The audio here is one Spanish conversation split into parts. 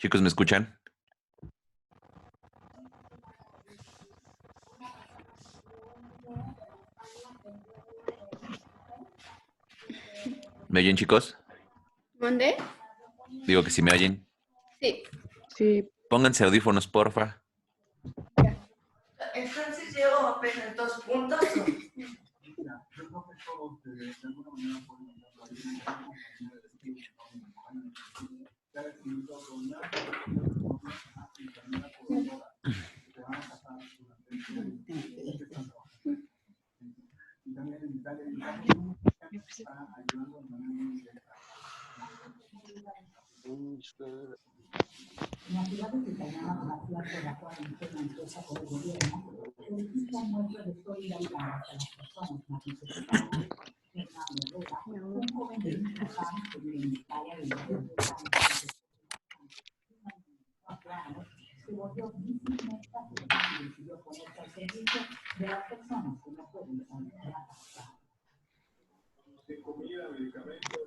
Chicos, ¿me escuchan? ¿Me oyen, chicos? ¿Dónde? Digo que si me oyen. Sí. Sí, Pónganse audífonos, porfa. Entonces llevo apenas 2 puntos. La ciudad italiana con la ciudad por la cuarentena impuesta por el gobierno solicita un muestro de solidaridad hacia las personas más necesitadas. Fernando Herrera, un joven de Yucatán que vive en Italia desde hace 10 años, se volvió bicicleta y decidió ponerse al servicio de las personas que no pueden salir de la casa. De comida, medicamentos,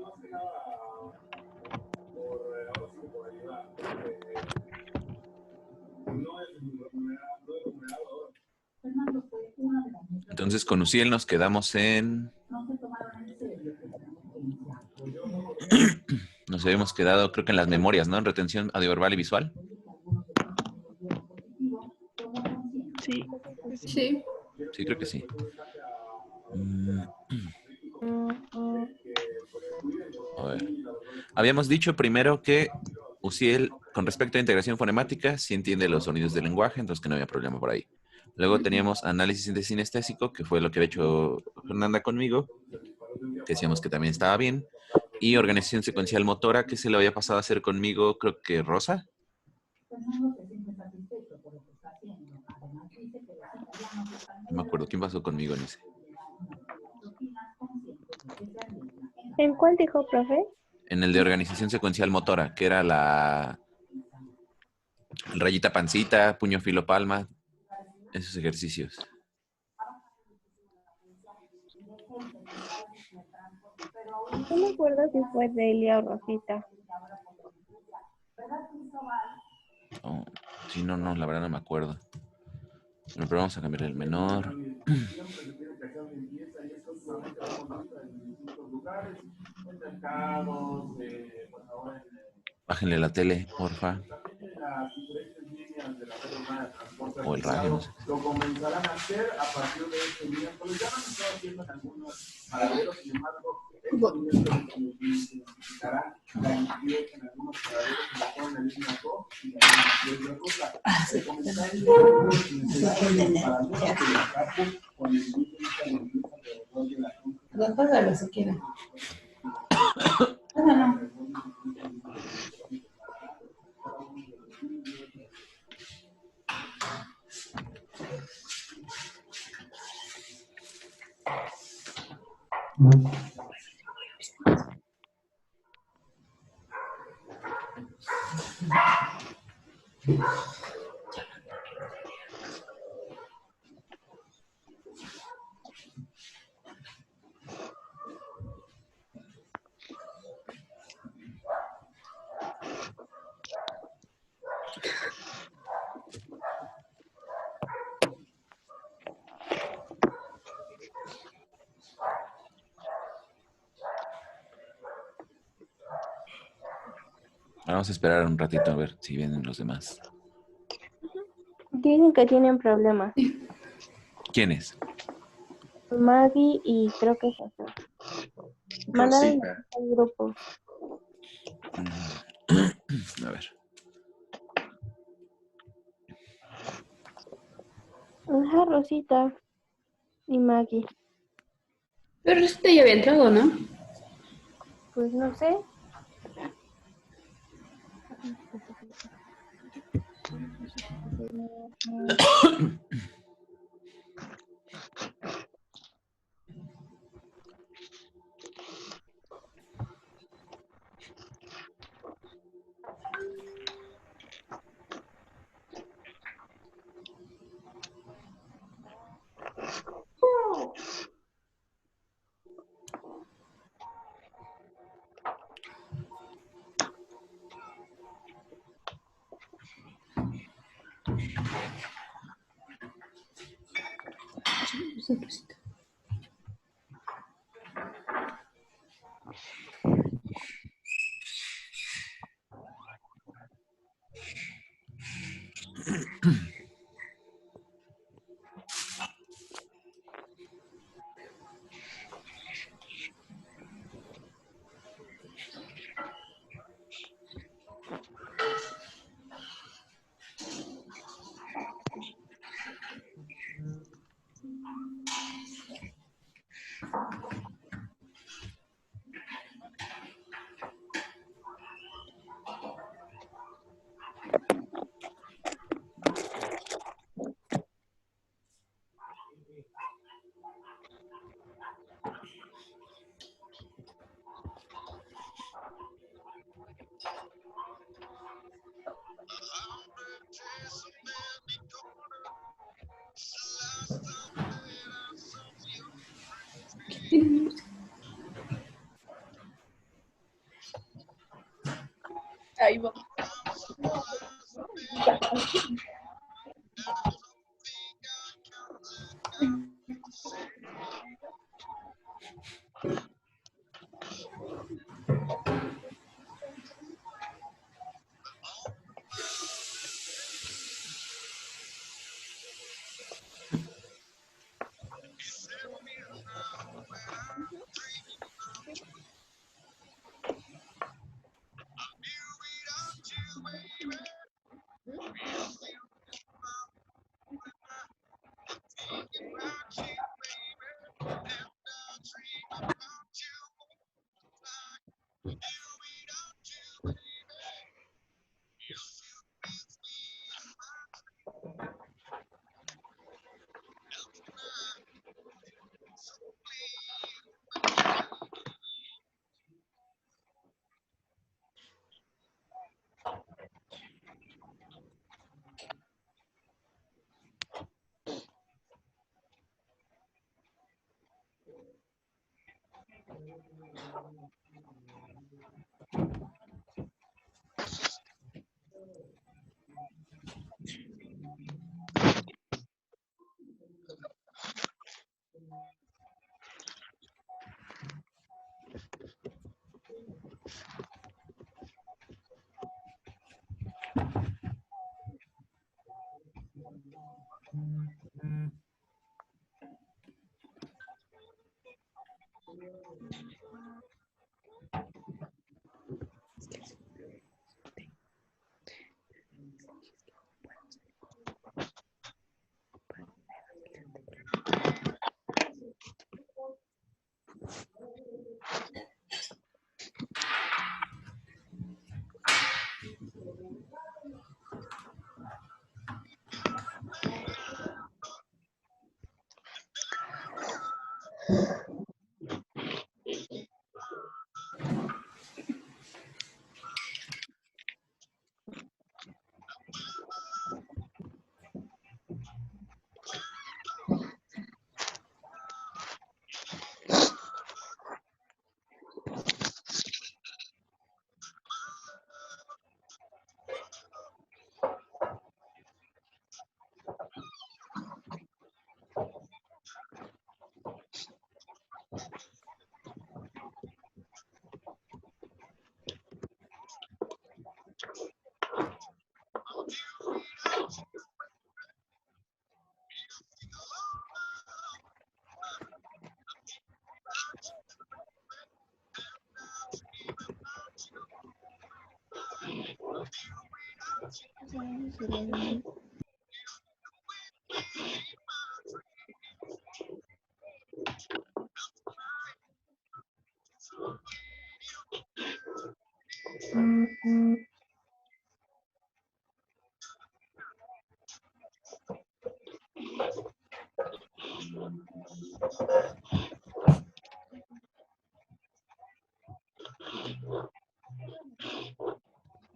más que nada ahora sí que por ayudar, no es remunerado ahora. Fernando fue una de las muchas. Entonces, con Uciel nos quedamos en... No se tomaron en serio esta emergencia. Nos habíamos quedado, creo que en las memorias, ¿no? En retención audiovisual y visual. sí. Sí. Sí, creo que sí. A ver. Habíamos dicho primero que Uciel, con respecto a integración fonemática, sí entiende los sonidos del lenguaje, entonces que no había problema por ahí. Luego teníamos análisis de sinestésico, que fue lo que había hecho Fernanda conmigo, que decíamos que también estaba bien. Y organización secuencial motora, que se lo había pasado a hacer conmigo, creo que Rosa. No me acuerdo quién pasó conmigo en ese. ¿En cuál dijo, profe? En el de organización secuencial motora, que era la rayita pancita, puño filo palma, esos ejercicios. No me acuerdo si fue Delia o Rosita. Oh, sí, no, la verdad no me acuerdo. Bueno, pero vamos a cambiar el menor. Bájenle la tele, porfa. O el radio, no sé. Lo comenzarán a hacer a partir de este miércoles. Ya lo han estado haciendo en algunos paraderos, sin embargo, este miércoles necesitarán la limpieza en algunos paraderos que la ponen en línea 2 y la línea 10 de ruta. Se comenzarán para algunos que los capos con el inicio de esta limpieza de la Dos pásalos si quieren. No. Vamos a esperar un ratito a ver si vienen los demás. Dicen que tienen problemas. ¿Quiénes? Maggie y creo que José. Mandaron al grupo. A ver. Ajá, Rosita y Maggie. Pero Rosita ya había entrado, ¿no? Pues no sé. Ahí va.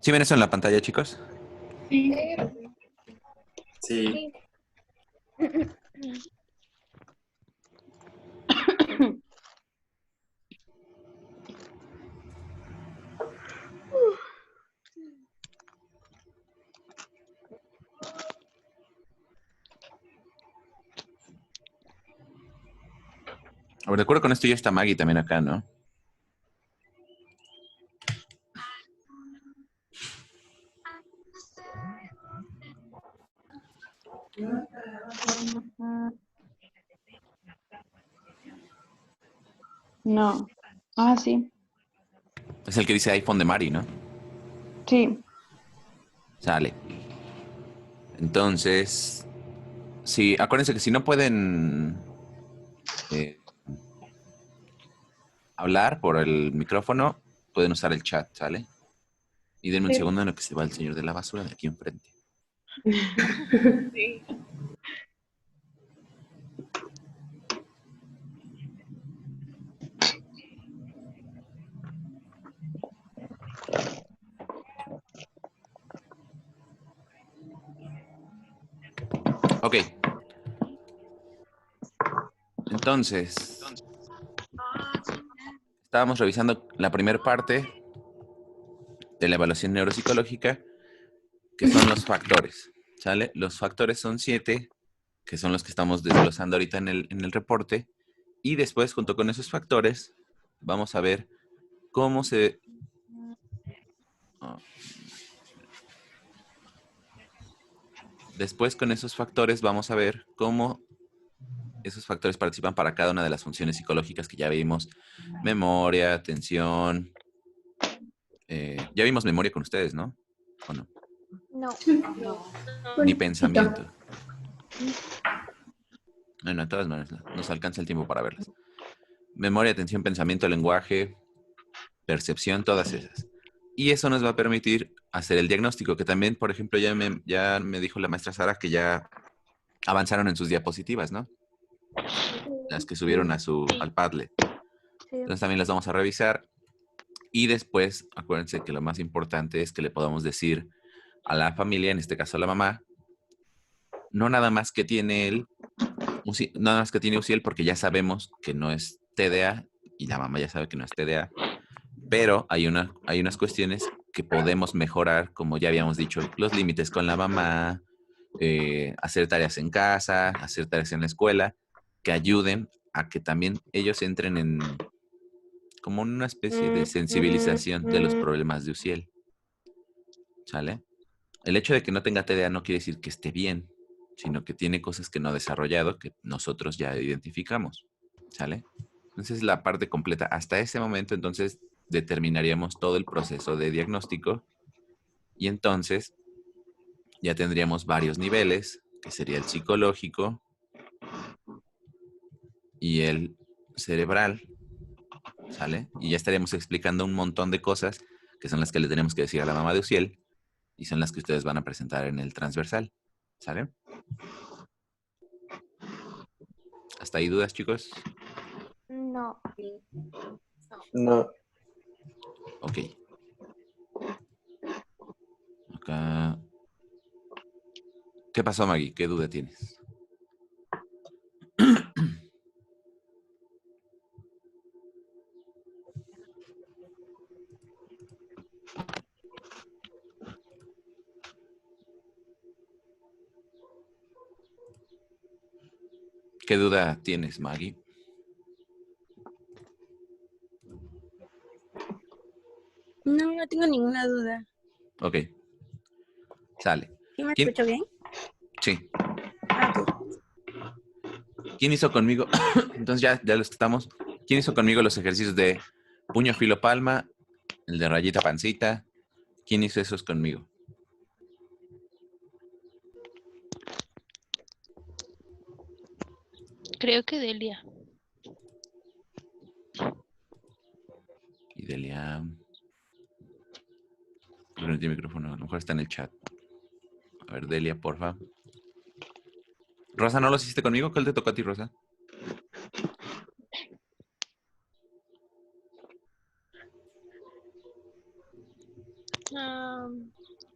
¿Sí ven eso en la pantalla, chicos? Sí. A ver, de acuerdo con esto ya está Maggie también acá, ¿no? No. Ah, sí. Es el que dice iPhone de Mari, ¿no? Sí. Sale. Entonces, sí, acuérdense que si no pueden hablar por el micrófono, pueden usar el chat, ¿sale? Y denme un Sí. segundo en lo que se va el señor de la basura de aquí enfrente. Sí. Ok. Entonces, estábamos revisando la primera parte de la evaluación neuropsicológica, que son los factores, ¿sale? Los factores son 7, que son los que estamos desglosando ahorita en el reporte, y después, junto con esos factores, vamos a ver cómo se... Después, con esos factores, vamos a ver cómo esos factores participan para cada una de las funciones psicológicas que ya vimos. Memoria, atención. Ya vimos memoria con ustedes, ¿no? ¿O no? No. Ni pensamiento. Bueno, de todas maneras, nos alcanza el tiempo para verlas. Memoria, atención, pensamiento, lenguaje, percepción, todas esas. Y eso nos va a permitir hacer el diagnóstico, que también, por ejemplo, ya me dijo la maestra Sara que ya avanzaron en sus diapositivas, ¿no? Las que subieron al Padlet. Sí. Entonces también las vamos a revisar. Y después, acuérdense que lo más importante es que le podamos decir a la familia, en este caso a la mamá, no nada más que tiene él, nada más que tiene UCIEL, porque ya sabemos que no es TDA y la mamá ya sabe que no es TDA, pero hay unas cuestiones que podemos mejorar, como ya habíamos dicho, los límites con la mamá, hacer tareas en casa, hacer tareas en la escuela, que ayuden a que también ellos entren en como una especie de sensibilización de los problemas de UCIEL. ¿Sale? El hecho de que no tenga TDA no quiere decir que esté bien, sino que tiene cosas que no ha desarrollado que nosotros ya identificamos. ¿Sale? Entonces la parte completa. Hasta ese momento, entonces, determinaríamos todo el proceso de diagnóstico y entonces ya tendríamos varios niveles, que sería el psicológico y el cerebral, ¿sale? Y ya estaríamos explicando un montón de cosas que son las que le tenemos que decir a la mamá de Uciel y son las que ustedes van a presentar en el transversal, ¿sale? ¿Hasta ahí dudas, chicos? No. No. Ok. Acá. ¿Qué pasó, Maggie? ¿Qué duda tienes? ¿Qué duda tienes, Maggie? No, no tengo ninguna duda. Ok. Sale. ¿Sí me ¿Quién? escucho bien? Sí. Ah, ok. ¿Quién hizo conmigo? Entonces ya los que estamos. ¿Quién hizo conmigo los ejercicios de puño, filo, palma? El de rayita, pancita. ¿Quién hizo esos conmigo? Creo que Delia. Y Delia. Pero no tiene micrófono. A lo mejor está en el chat. A ver, Delia, porfa. Rosa, ¿no los hiciste conmigo? ¿Cuál te tocó a ti, Rosa?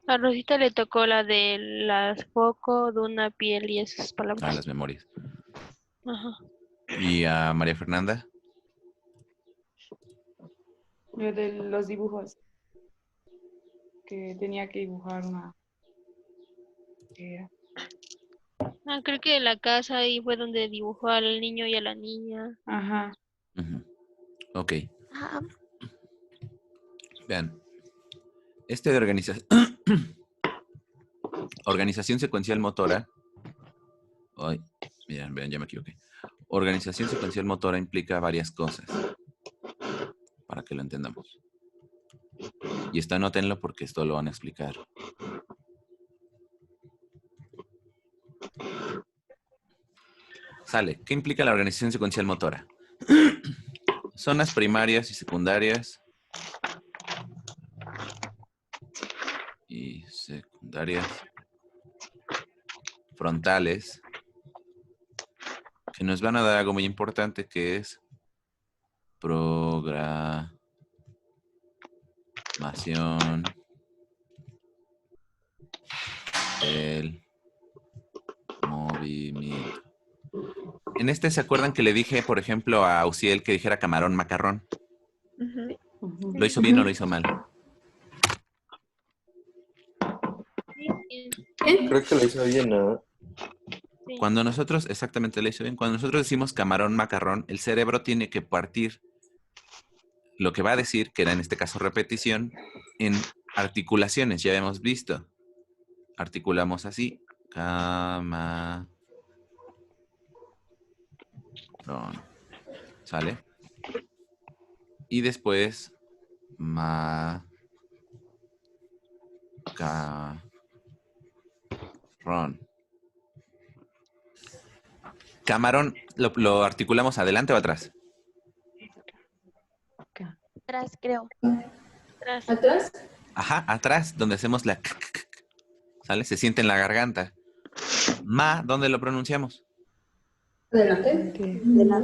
A Rosita le tocó la de las foco, duna, piel y esas Ah, palabras. las memorias. Ajá. ¿Y a María Fernanda? Lo de los dibujos. Que tenía que dibujar una. ¿Qué era? Creo que la casa ahí fue donde dibujó al niño y a la niña. Ajá. Ujú. Ok. Ah, Vean. Este de organización secuencial motora. Ay, miren, vean, ya me equivoqué. Organización secuencial motora implica varias cosas. Para que lo entendamos. Y esto anótenlo porque esto lo van a explicar. Sale. ¿Qué implica la organización secuencial motora? Zonas primarias y secundarias. Y secundarias. Frontales. Que nos van a dar algo muy importante que es programación del movimiento. En este, ¿se acuerdan que le dije, por ejemplo, a Uciel que dijera camarón, macarrón? Ujú. ¿Lo hizo bien o lo hizo mal? ¿Qué? Creo que lo hizo bien, ¿no? Sí. Cuando nosotros, exactamente lo hizo bien, cuando nosotros decimos camarón, macarrón, el cerebro tiene que partir lo que va a decir, que era en este caso repetición, en articulaciones, ya habíamos visto. Articulamos así, camarón. ¿Sale? Y después, macarrón. Camarón, ¿lo articulamos adelante o atrás? atrás, creo. Atrás. ¿Atrás? Ajá, atrás, donde hacemos la... ¿Sale? Se siente en la garganta. ¿Dónde lo pronunciamos? Adelante.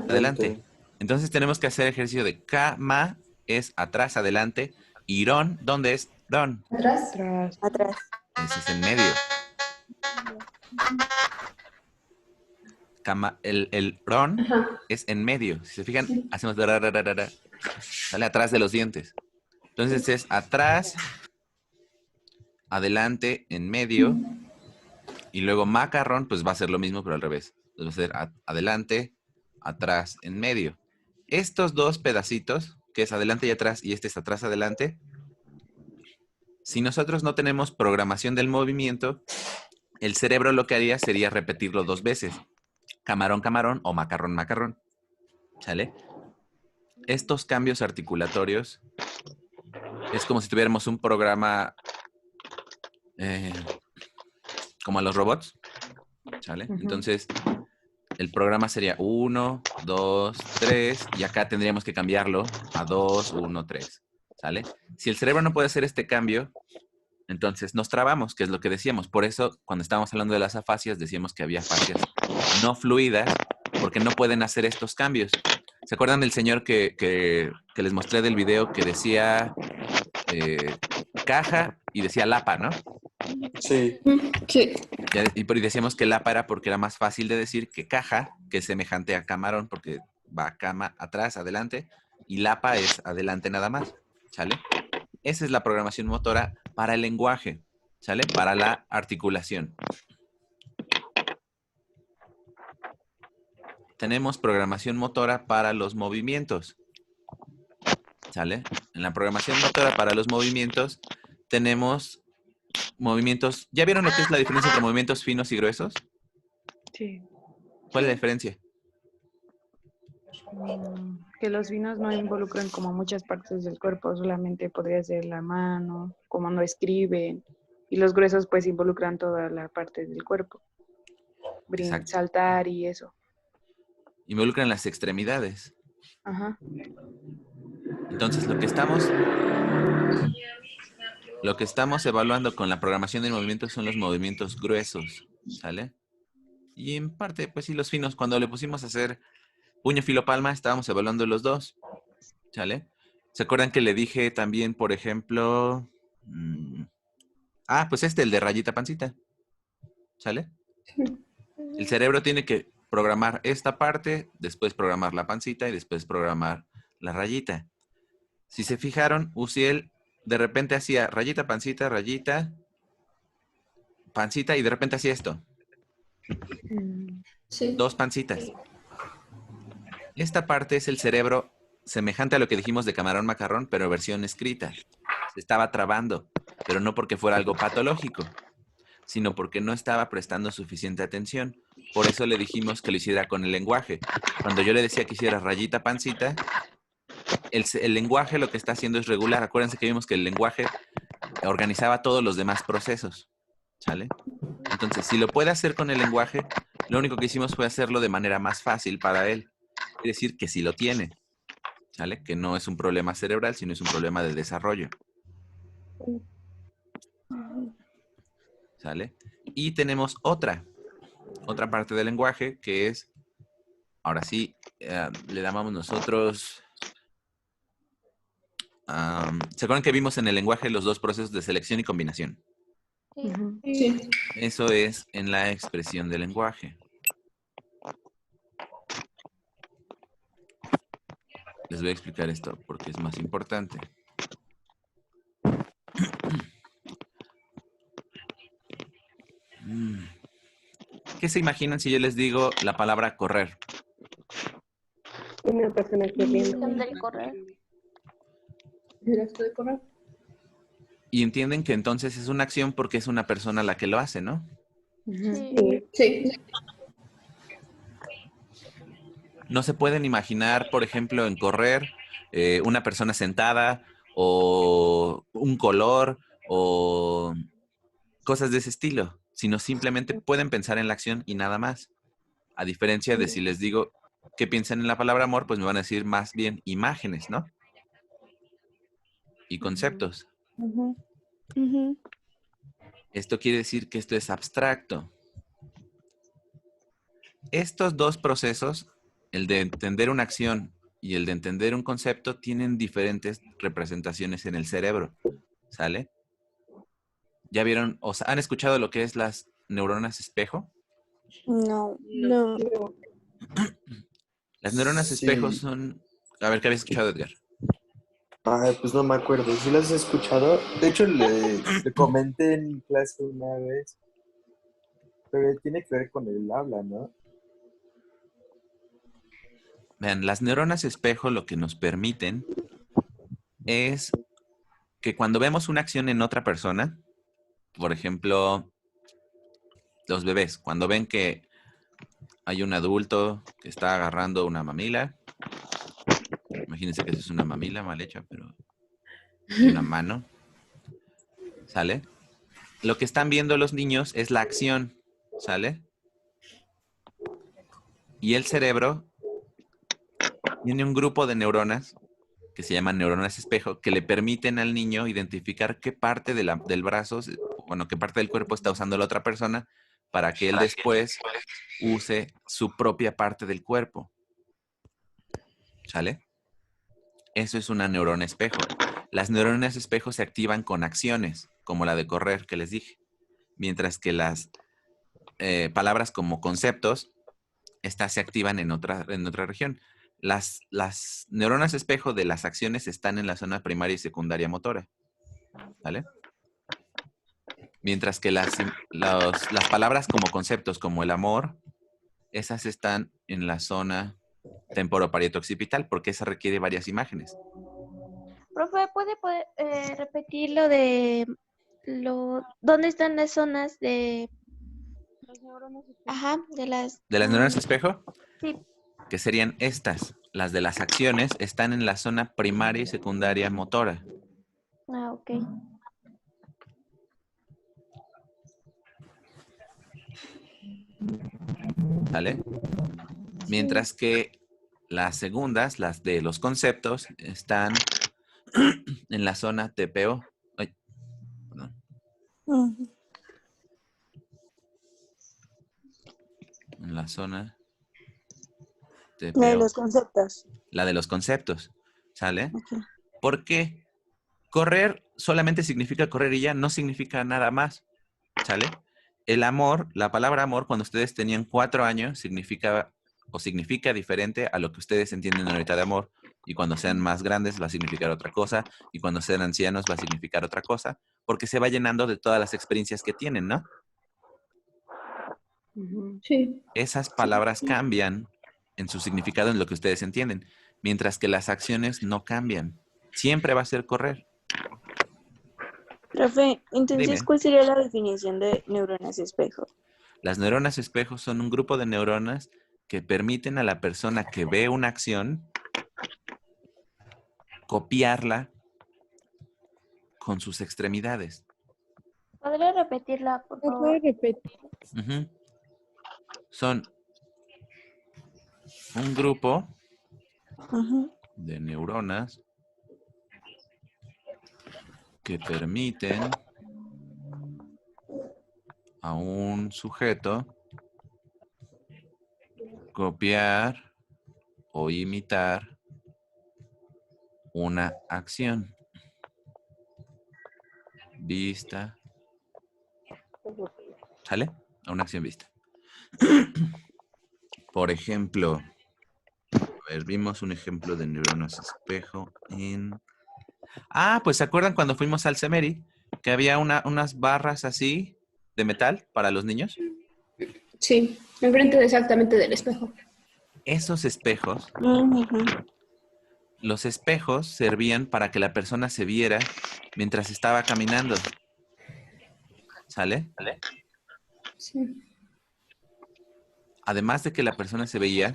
Adelante. Entonces tenemos que hacer ejercicio de ma es atrás, adelante. Y ¿dónde es ron? ¿Atrás? Atrás. Atrás. Ese es en medio. El ron Ajá. es en medio. Si se fijan, hacemos ra, ra, ra, ra, ra. Sale atrás de los dientes. Entonces es atrás, adelante, en medio. Y luego macarrón, pues va a ser lo mismo, pero al revés. Entonces va a ser adelante, atrás, en medio. Estos dos pedacitos, que es adelante y atrás, y este es atrás, adelante, si nosotros no tenemos programación del movimiento, el cerebro lo que haría sería repetirlo 2 veces. Camarón, camarón o macarrón, macarrón. ¿Sale? Estos cambios articulatorios es como si tuviéramos un programa como a los robots. ¿Sale? Entonces, el programa sería 1, 2, 3 y acá tendríamos que cambiarlo a 2, 1, 3. ¿Sale? Si el cerebro no puede hacer este cambio, entonces nos trabamos, que es lo que decíamos. Por eso, cuando estábamos hablando de las afasias, decíamos que había afasias no fluidas porque no pueden hacer estos cambios. ¿Se acuerdan del señor que les mostré del video que decía caja y decía lapa, ¿no? Sí. Sí. Y decíamos que lapa era porque era más fácil de decir que caja, que es semejante a camarón, porque va cama atrás, adelante, y lapa es adelante nada más, ¿sale? Esa es la programación motora para el lenguaje, ¿sale? Para la articulación. Tenemos programación motora para los movimientos, ¿sale? En la programación motora para los movimientos tenemos movimientos. ¿Ya vieron lo que es la diferencia entre movimientos finos y gruesos? Sí. ¿Cuál es la diferencia? Que los finos no involucran como muchas partes del cuerpo, solamente podría ser la mano, como no escriben, y los gruesos pues involucran toda la parte del cuerpo, Exacto. saltar y eso. Involucran las extremidades. Ajá. Entonces, lo que estamos evaluando con la programación de movimientos son los movimientos gruesos, ¿sale? Y en parte, pues sí, los finos. Cuando le pusimos a hacer puño, filo, palma, estábamos evaluando los dos, ¿sale? ¿Se acuerdan que le dije también, por ejemplo... pues el de rayita, pancita, ¿sale? El cerebro tiene que programar esta parte, después programar la pancita y después programar la rayita. Si se fijaron, Uciel de repente hacía rayita, pancita y de repente hacía esto. Sí. 2 pancitas. Esta parte es el cerebro semejante a lo que dijimos de camarón macarrón, pero versión escrita. Se estaba trabando, pero no porque fuera algo patológico, sino porque no estaba prestando suficiente atención. Por eso le dijimos que lo hiciera con el lenguaje. Cuando yo le decía que hiciera rayita, pancita, el lenguaje lo que está haciendo es regular. Acuérdense que vimos que el lenguaje organizaba todos los demás procesos. ¿Sale? Entonces, si lo puede hacer con el lenguaje, lo único que hicimos fue hacerlo de manera más fácil para él. Es decir, que sí lo tiene. ¿Sale? Que no es un problema cerebral, sino es un problema de desarrollo. ¿Sale? Y tenemos otra parte del lenguaje que es, ahora sí, le llamamos nosotros, ¿se acuerdan que vimos en el lenguaje los dos procesos de selección y combinación? Sí. Eso es en la expresión del lenguaje. Les voy a explicar esto porque es más importante. ¿Qué se imaginan si yo les digo la palabra correr? Una persona corriendo. Del correr. El acto de correr. Y entienden que entonces es una acción porque es una persona la que lo hace, ¿no? Sí. No se pueden imaginar, por ejemplo, en correr, una persona sentada o un color o cosas de ese estilo, sino simplemente pueden pensar en la acción y nada más. A diferencia de si les digo que piensen en la palabra amor, pues me van a decir más bien imágenes, ¿no? Y conceptos. Esto quiere decir que esto es abstracto. Estos dos procesos, el de entender una acción y el de entender un concepto, tienen diferentes representaciones en el cerebro. ¿Sale? ¿Ya vieron, o sea, han escuchado lo que es las neuronas espejo? No. Las neuronas Sí. espejo son... A ver, ¿qué habías escuchado, Edgar? Ay, pues no me acuerdo. ¿Sí las has escuchado? De hecho, le comenté en clase una vez. Pero tiene que ver con el habla, ¿no? Vean, las neuronas espejo lo que nos permiten es que cuando vemos una acción en otra persona, por ejemplo, los bebés, cuando ven que hay un adulto que está agarrando una mamila, imagínense que eso es una mamila mal hecha, pero hay una mano, ¿sale? Lo que están viendo los niños es la acción, ¿sale? Y el cerebro tiene un grupo de neuronas que se llaman neuronas espejo, que le permiten al niño identificar qué parte del brazo, bueno, qué parte del cuerpo está usando la otra persona para que él después use su propia parte del cuerpo. ¿Sale? Eso es una neurona espejo. Las neuronas espejo se activan con acciones, como la de correr que les dije. Mientras que las palabras como conceptos, estas se activan en otra región. Las neuronas espejo de las acciones están en la zona primaria y secundaria motora. ¿Vale? Mientras que las palabras como conceptos, como el amor, esas están en la zona temporoparieto-occipital, porque esa requiere varias imágenes. Profe, ¿puede repetir lo de dónde están las zonas de las neuronas espejo? Ajá, de las neuronas espejo, sí. que serían estas, las de las acciones, están en la zona primaria y secundaria motora. Ah, ok. ¿Vale? Mientras que las segundas, las de los conceptos, están en la zona TPO. Ay, perdón. En la zona TPO. La de los conceptos. La de los conceptos, ¿sale? Okay. ¿Por qué? Correr solamente significa correr y ya, no significa nada más, ¿sale? El amor, la palabra amor, cuando ustedes tenían 4 años, significa diferente a lo que ustedes entienden ahorita de amor. Y cuando sean más grandes va a significar otra cosa. Y cuando sean ancianos va a significar otra cosa. Porque se va llenando de todas las experiencias que tienen, ¿no? Sí. Esas palabras cambian en su significado, en lo que ustedes entienden. Mientras que las acciones no cambian. Siempre va a ser correr. Profe, entonces, Dime. ¿cuál sería la definición de neuronas espejo? Las neuronas espejo son un grupo de neuronas que permiten a la persona que ve una acción copiarla con sus extremidades. ¿Podría repetirla, por ¿Me favor? puede repetir? Ujú. Son un grupo de neuronas que permiten a un sujeto copiar o imitar una acción vista. ¿Sale? A una acción vista. Por ejemplo, a ver, vimos un ejemplo de neuronas espejo en... Ah, pues ¿se acuerdan cuando fuimos al CEMERI? Que había unas barras así de metal para los niños. Sí, enfrente exactamente del espejo. Esos espejos, los espejos servían para que la persona se viera mientras estaba caminando. ¿Sale? Sí. Además de que la persona se veía,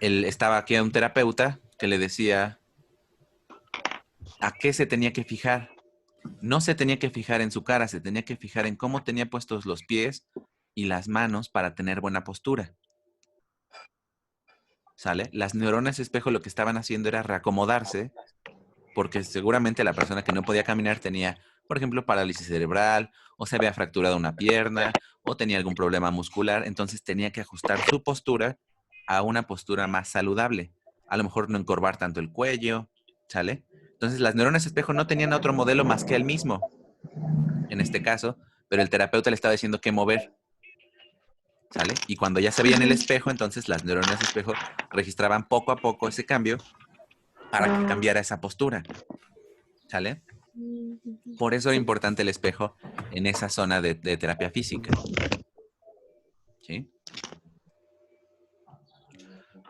estaba aquí un terapeuta que le decía a qué se tenía que fijar. No se tenía que fijar en su cara, se tenía que fijar en cómo tenía puestos los pies y las manos para tener buena postura. ¿Sale? Las neuronas espejo lo que estaban haciendo era reacomodarse porque seguramente la persona que no podía caminar tenía, por ejemplo, parálisis cerebral o se había fracturado una pierna o tenía algún problema muscular, entonces tenía que ajustar su postura a una postura más saludable. A lo mejor no encorvar tanto el cuello, ¿sale? Entonces las neuronas espejo no tenían otro modelo más que el mismo, en este caso, pero el terapeuta le estaba diciendo qué mover, ¿sale? Y cuando ya se veía en el espejo, entonces las neuronas espejo registraban poco a poco ese cambio para que cambiara esa postura, ¿sale? Por eso era importante el espejo en esa zona de terapia física. ¿Sí?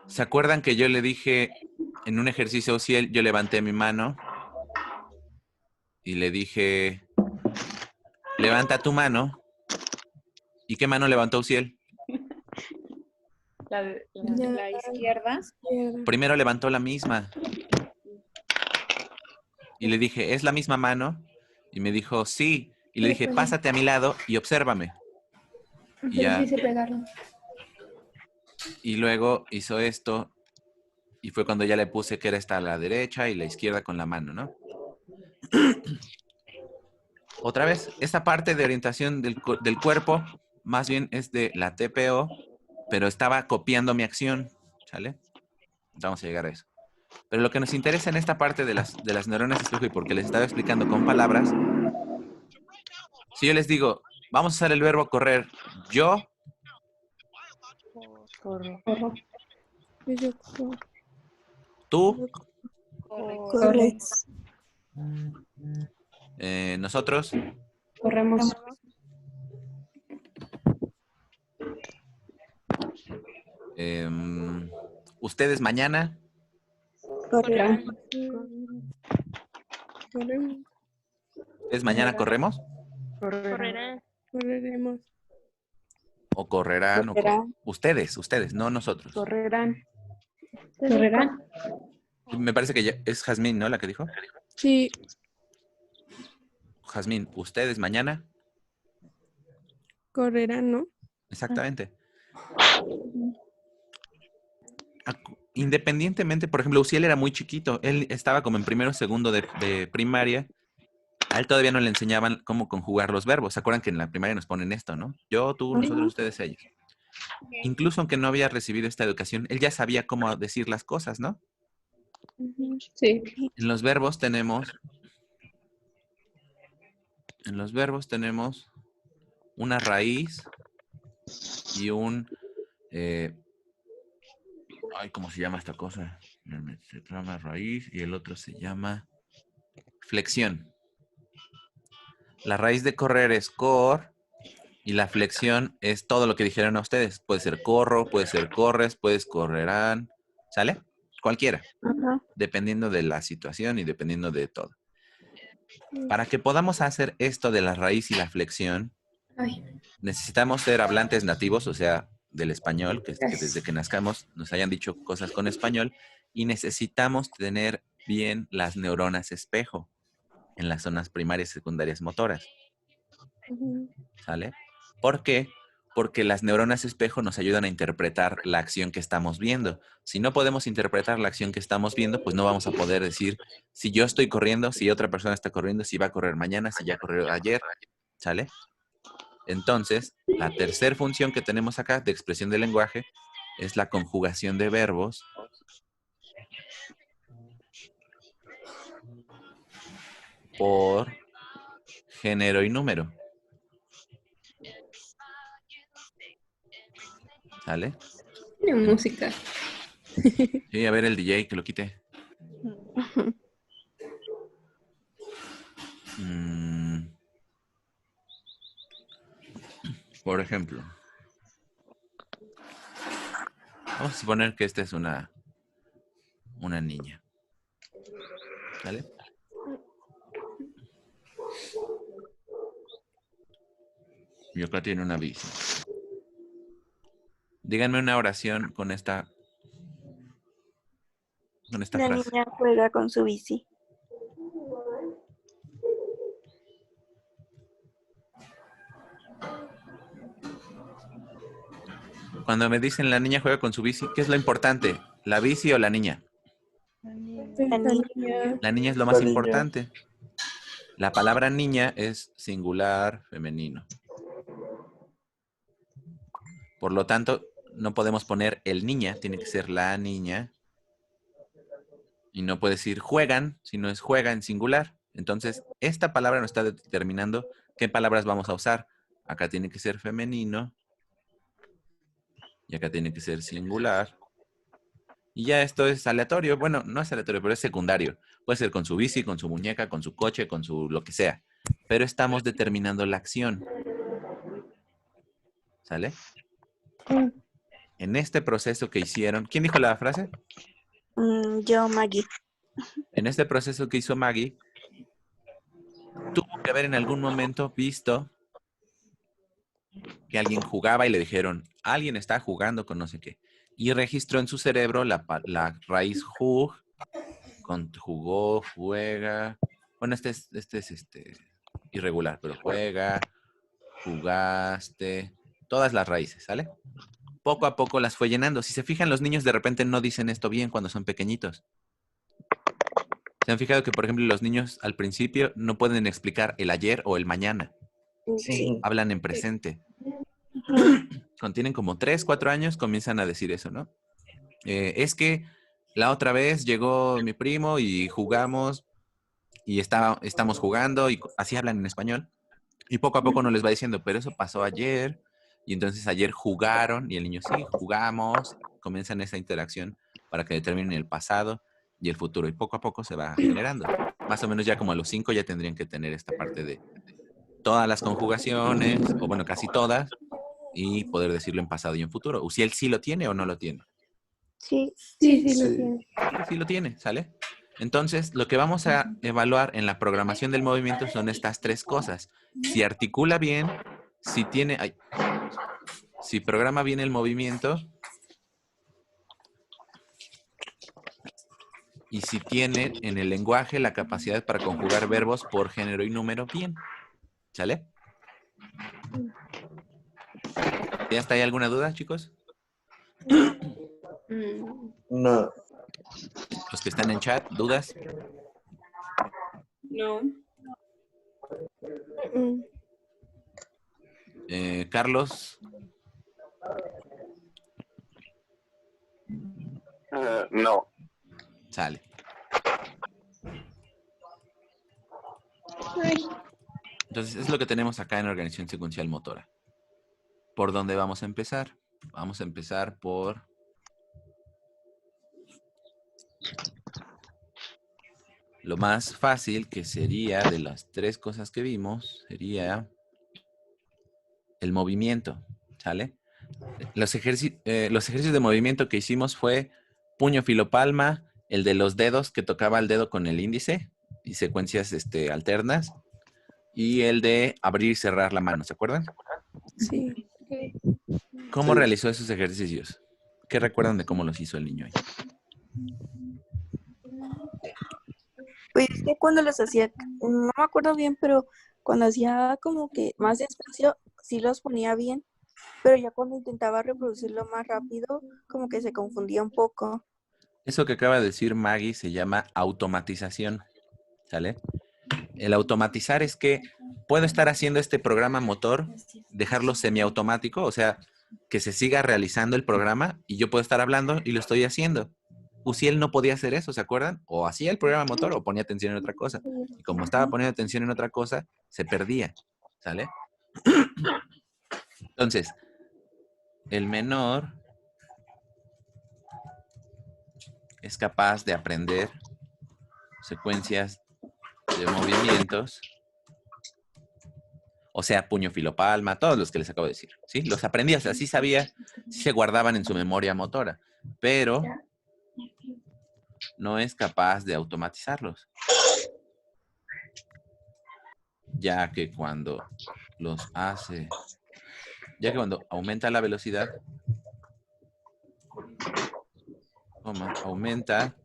¿Se acuerdan que yo le dije en un ejercicio UCL, yo levanté mi mano y le dije, levanta tu mano? ¿Y qué mano levantó UCL? La izquierda. Primero levantó la misma. Y le dije, ¿es la misma mano? Y me dijo, sí. Y le dije, pásate a mi lado y obsérvame. Y ya. Y luego hizo esto. Y fue cuando ya le puse que era esta a la derecha y la izquierda con la mano, ¿no? Otra vez, esta parte de orientación del cuerpo, más bien es de la TPO, pero estaba copiando mi acción, ¿sale? Vamos a llegar a eso. Pero lo que nos interesa en esta parte de las neuronas espejo y porque les estaba explicando con palabras, si yo les digo, vamos a usar el verbo correr, yo... Corro. Tú... Corres. Nosotros... Corremos. Ustedes mañana... Correrán. ¿Ustedes mañana corremos? Correrán. Correremos. ¿O correrán? Correrán. Ustedes, no nosotros. Correrán. Correrán. Me parece que ya es Jazmín, ¿no? La que dijo. Sí. Jazmín, ¿ustedes mañana? Correrán, ¿no? Exactamente. Independientemente, por ejemplo, Uciel era muy chiquito. Él estaba como en primero o segundo de primaria. A él todavía no le enseñaban cómo conjugar los verbos. ¿Se acuerdan que en la primaria nos ponen esto, no? Yo, tú, nosotros, ustedes, ellos. Incluso aunque no había recibido esta educación, él ya sabía cómo decir las cosas, ¿no? Sí. En los verbos tenemos una raíz y un... ¿cómo se llama esta cosa? Se llama raíz y el otro se llama flexión. La raíz de correr es cor Y la flexión es todo lo que dijeron a ustedes. Puede ser corro, puede ser corres, puedes correrán. ¿Sale? Cualquiera. Ajá. Dependiendo de la situación y dependiendo de todo. Para que podamos hacer esto de la raíz y la flexión, Ay, necesitamos ser hablantes nativos, o sea, del español, que gracias. desde que nazcamos nos hayan dicho cosas con español, y necesitamos tener bien las neuronas espejo en las zonas primarias y secundarias motoras. ¿Sale? ¿Por qué? Porque las neuronas espejo nos ayudan a interpretar la acción que estamos viendo. Si no podemos interpretar la acción que estamos viendo, pues no vamos a poder decir si yo estoy corriendo, si otra persona está corriendo, si va a correr mañana, si ya corrió ayer. ¿Sale? Entonces, la tercera función que tenemos acá de expresión del lenguaje es la conjugación de verbos por género y número. ¿Sale? Tiene música. Sí, a ver el DJ que lo quite. Por ejemplo, vamos a suponer que esta es una niña. ¿Vale? Y acá tiene una bici. Díganme una oración con esta La frase. niña juega con su bici. Cuando me dicen la niña juega con su bici, ¿qué es lo importante? ¿La bici o la niña? La niña. La niña es lo más importante. La palabra niña es singular femenino. Por lo tanto, no podemos poner el niña, tiene que ser la niña. Y no puede decir juegan, sino es juega en singular. Entonces, esta palabra nos está determinando qué palabras vamos a usar. Acá tiene que ser femenino. Y acá tiene que ser singular. Y ya esto es aleatorio. Bueno, no es aleatorio, pero es secundario. Puede ser con su bici, con su muñeca, con su coche, con su lo que sea. Pero estamos determinando la acción. ¿Sale? En este proceso que hicieron... ¿Quién dijo la frase? Yo, Maggie. En este proceso que hizo Maggie, tuvo que haber en algún momento visto que alguien jugaba y le dijeron, alguien está jugando con no sé qué. Y registró en su cerebro la raíz jug, con jugó, juega. Bueno, este es irregular, pero juega, jugaste, todas las raíces, ¿sale? Poco a poco las fue llenando. Si se fijan, los niños de repente no dicen esto bien cuando son pequeñitos. ¿Se han fijado que, por ejemplo, los niños al principio no pueden explicar el ayer o el mañana? Sí. Hablan en presente. Cuando tienen como 3, 4 años comienzan a decir eso, ¿no? Es que la otra vez llegó mi primo y jugamos y estamos jugando y así hablan en español. Y poco a poco no les va diciendo, pero eso pasó ayer y entonces ayer jugaron y el niño sí, jugamos. Comienzan esa interacción para que determinen el pasado y el futuro y poco a poco se va generando. Más o menos ya como a los 5 ya tendrían que tener esta parte de todas las conjugaciones, o bueno, casi todas, y poder decirlo en pasado y en futuro. O si él sí lo tiene o no lo tiene. Sí. Sí, lo tiene. Sí lo tiene, ¿sale? Entonces, lo que vamos a evaluar en la programación del movimiento son estas 3 cosas. Si articula bien, si programa bien el movimiento, y si tiene en el lenguaje la capacidad para conjugar verbos por género y número bien. ¿Sale? ¿Ya está ahí alguna duda, chicos? No. Los que están en chat, ¿dudas? No. Carlos. No. Sale. Entonces, es lo que tenemos acá en organización secuencial motora. ¿Por dónde vamos a empezar? Vamos a empezar por... lo más fácil, que sería de las 3 cosas que vimos, sería... el movimiento, ¿sale? Los ejercicios de movimiento que hicimos fue puño, filo, palma, el de los dedos que tocaba el dedo con el índice y secuencias alternas, y el de abrir y cerrar la mano, ¿se acuerdan? Sí. ¿Cómo Sí. realizó esos ejercicios? ¿Qué recuerdan de cómo los hizo el niño ahí? Pues es que cuando los hacía, no me acuerdo bien, pero cuando hacía como que más despacio, sí los ponía bien, pero ya cuando intentaba reproducirlo más rápido, como que se confundía un poco. Eso que acaba de decir Maggie se llama automatización, ¿sale? El automatizar es que puedo estar haciendo este programa motor, dejarlo semiautomático, o sea, que se siga realizando el programa y yo puedo estar hablando y lo estoy haciendo. Uciel no podía hacer eso, ¿se acuerdan? O hacía el programa motor o ponía atención en otra cosa. Y como estaba poniendo atención en otra cosa, se perdía, ¿sale? Entonces, el menor es capaz de aprender secuencias de movimientos, o sea, puño, filo, palma, todos los que les acabo de decir, ¿sí? Los aprendía, o sea, sí sabía, sí se guardaban en su memoria motora, pero no es capaz de automatizarlos. Ya que cuando los hace, ya que cuando aumenta la velocidad, aumenta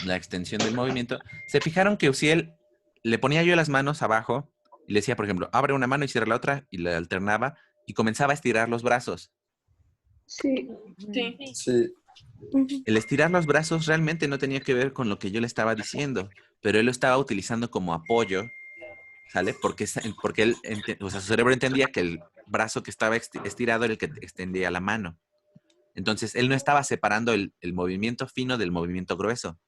la extensión del movimiento. ¿Se fijaron que Uciel le ponía yo las manos abajo y le decía, por ejemplo, abre una mano y cierra la otra, y le alternaba y comenzaba a estirar los brazos? Sí. Sí. Sí. El estirar los brazos realmente no tenía que ver con lo que yo le estaba diciendo, pero él lo estaba utilizando como apoyo, ¿sale? Porque él, o sea, su cerebro entendía que el brazo que estaba estirado era el que extendía la mano. Entonces, él no estaba separando el movimiento fino del movimiento grueso.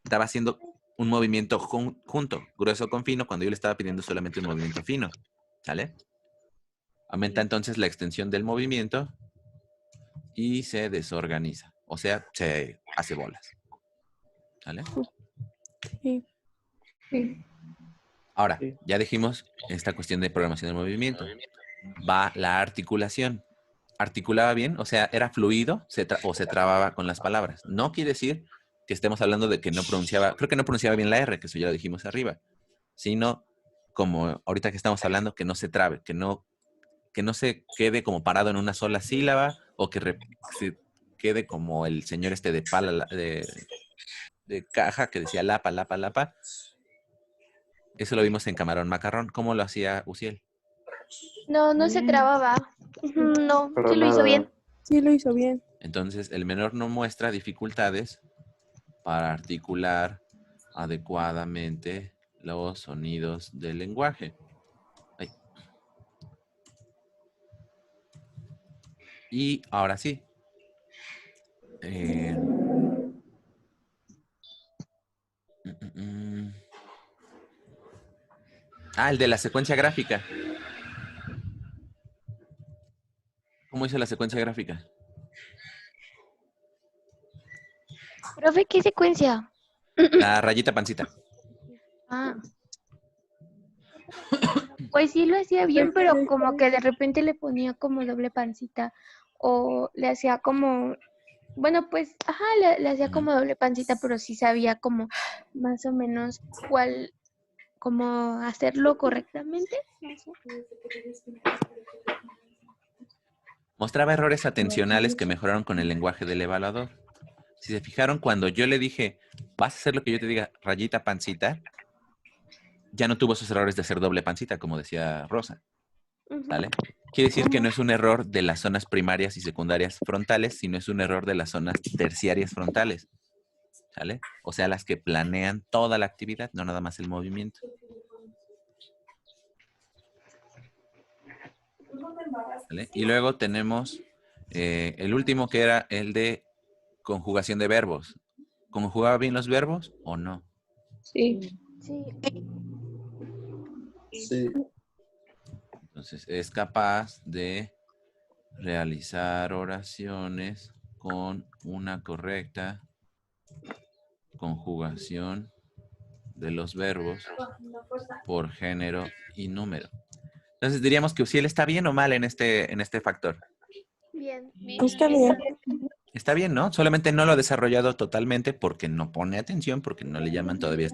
Estaba haciendo un movimiento junto, grueso con fino, cuando yo le estaba pidiendo solamente un movimiento fino, ¿sale? Aumenta entonces la extensión del movimiento y se desorganiza. O sea, se hace bolas. ¿Sale? Sí. Sí. Ahora, ya dijimos esta cuestión de programación del movimiento. Va la articulación. ¿Articulaba bien? O sea, ¿era fluido o se trababa con las palabras? No quiere decir que estemos hablando de que no pronunciaba, creo que no pronunciaba bien la R, que eso ya lo dijimos arriba, sino como ahorita que estamos hablando, que no se trabe, que no se quede como parado en una sola sílaba, o que se quede como el señor de pala, de caja, que decía lapa, lapa, lapa. Eso lo vimos en Camarón Macarrón. ¿Cómo lo hacía Uciel? No, no se trababa. Ujú, no, Para sí lo hizo bien. nada. Sí, lo hizo bien. Entonces, el menor no muestra dificultades para articular adecuadamente los sonidos del lenguaje. Ay. Y ahora sí. El de la secuencia gráfica. ¿Cómo hizo la secuencia gráfica? Profe, ¿qué secuencia? La rayita pancita. Ah. Pues sí lo hacía bien, pero como que de repente le ponía como doble pancita o le hacía como, bueno, pues, ajá, le hacía como doble pancita, pero sí sabía como más o menos cómo hacerlo correctamente. No sé. Mostraba errores atencionales que mejoraron con el lenguaje del evaluador. Si se fijaron, cuando yo le dije, vas a hacer lo que yo te diga, rayita pancita, ya no tuvo esos errores de hacer doble pancita, como decía Rosa. ¿Sale? Quiere decir que no es un error de las zonas primarias y secundarias frontales, sino es un error de las zonas terciarias frontales. ¿Sale? O sea, las que planean toda la actividad, no nada más el movimiento. ¿Sale? Y luego tenemos el último, que era el de conjugación de verbos. ¿Conjugaba bien los verbos o no? Sí. Sí. Sí. Entonces, es capaz de realizar oraciones con una correcta conjugación de los verbos por género y número. Entonces diríamos que Uciel está bien o mal en este factor. Bien. Está bien. Está bien, ¿no? Solamente no lo ha desarrollado totalmente porque no pone atención, porque no le llaman todavía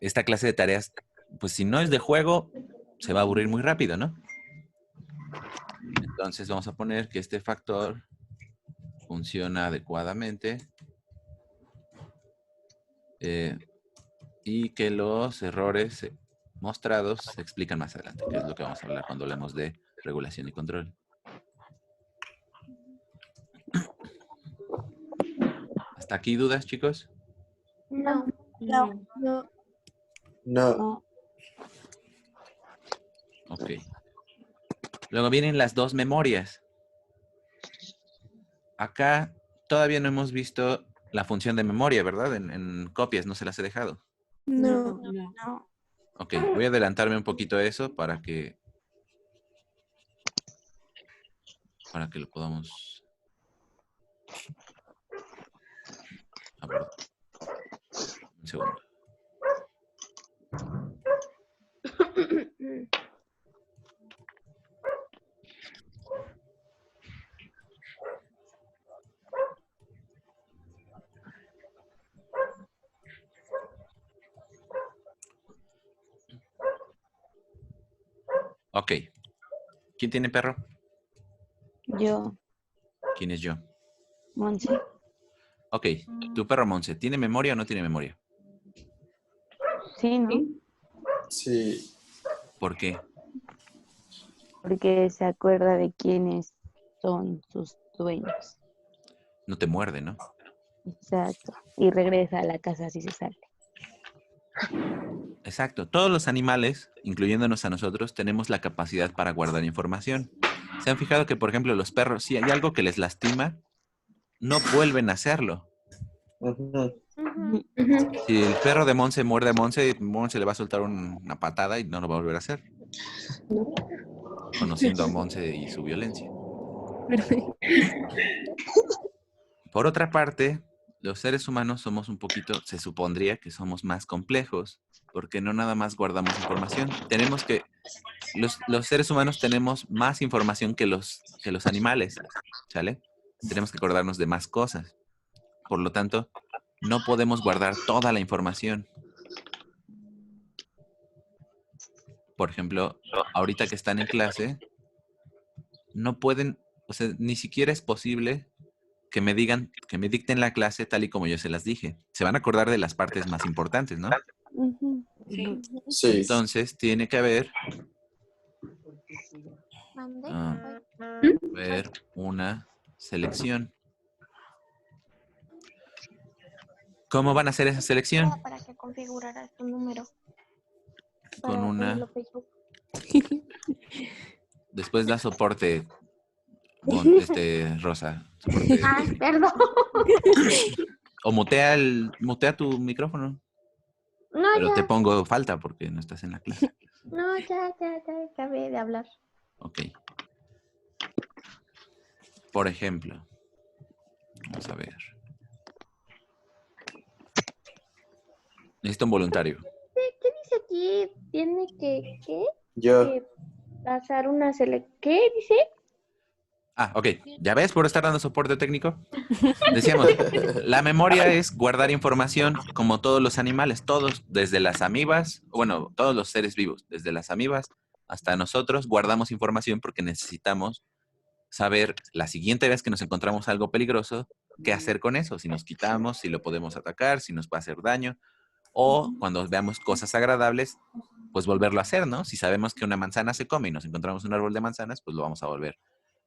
esta clase de tareas. Pues si no es de juego, se va a aburrir muy rápido, ¿no? Entonces vamos a poner que este factor funciona adecuadamente y que los errores mostrados se explican más adelante, que es lo que vamos a hablar cuando hablemos de regulación y control. ¿Hasta aquí dudas, chicos? No. No. No. Ok. Luego vienen las dos memorias. Acá todavía no hemos visto la función de memoria, ¿verdad? En copias no se las he dejado. No. Ok, voy a adelantarme un poquito a eso para que lo podamos abordar. Un segundo. Ok. ¿Quién tiene perro? Yo, ¿Quién es yo? Monse. Ok. ¿Tu perro Monse tiene memoria o no tiene memoria? Sí, ¿no? Sí. ¿Por qué? Porque se acuerda de quiénes son sus dueños. No te muerde, ¿no? Exacto. Y regresa a la casa si se sale. Exacto. Todos los animales, incluyéndonos a nosotros, tenemos la capacidad para guardar información. ¿Se han fijado que, por ejemplo, los perros, si hay algo que les lastima, no vuelven a hacerlo? Si el perro de Monse muerde a Monse, Monse le va a soltar una patada y no lo va a volver a hacer. Conociendo a Monse y su violencia. Por otra parte, los seres humanos somos un poquito, se supondría que somos más complejos, porque no nada más guardamos información. Tenemos que, los seres humanos tenemos más información que los animales, ¿sale? Tenemos que acordarnos de más cosas. Por lo tanto, no podemos guardar toda la información. Por ejemplo, ahorita que están en clase, no pueden, o sea, ni siquiera es posible que me digan, que me dicten la clase tal y como yo se las dije. Se van a acordar de las partes más importantes, ¿no? Sí. Entonces, tiene que haber una selección. ¿Cómo van a hacer esa selección? Para que configuraras tu número. Con una... Después da soporte, Rosa. Soporte técnico. Perdón. O mutea tu micrófono. No, Pero ya. te pongo falta porque no estás en la clase. No, ya acabé de hablar. Ok. Por ejemplo, vamos a ver. Necesito un voluntario. ¿Qué dice aquí? Tiene que, ¿qué? Yo. Pasar una selección. ¿Qué dice? Ah, ok. ¿Ya ves por estar dando soporte técnico? Decíamos, la memoria es guardar información como todos los animales, todos, desde las amibas, bueno, todos los seres vivos, desde las amibas hasta nosotros, guardamos información porque necesitamos saber la siguiente vez que nos encontramos algo peligroso, qué hacer con eso, si nos quitamos, si lo podemos atacar, si nos va a hacer daño, o cuando veamos cosas agradables, pues volverlo a hacer, ¿no? Si sabemos que una manzana se come y nos encontramos un árbol de manzanas, pues lo vamos a volver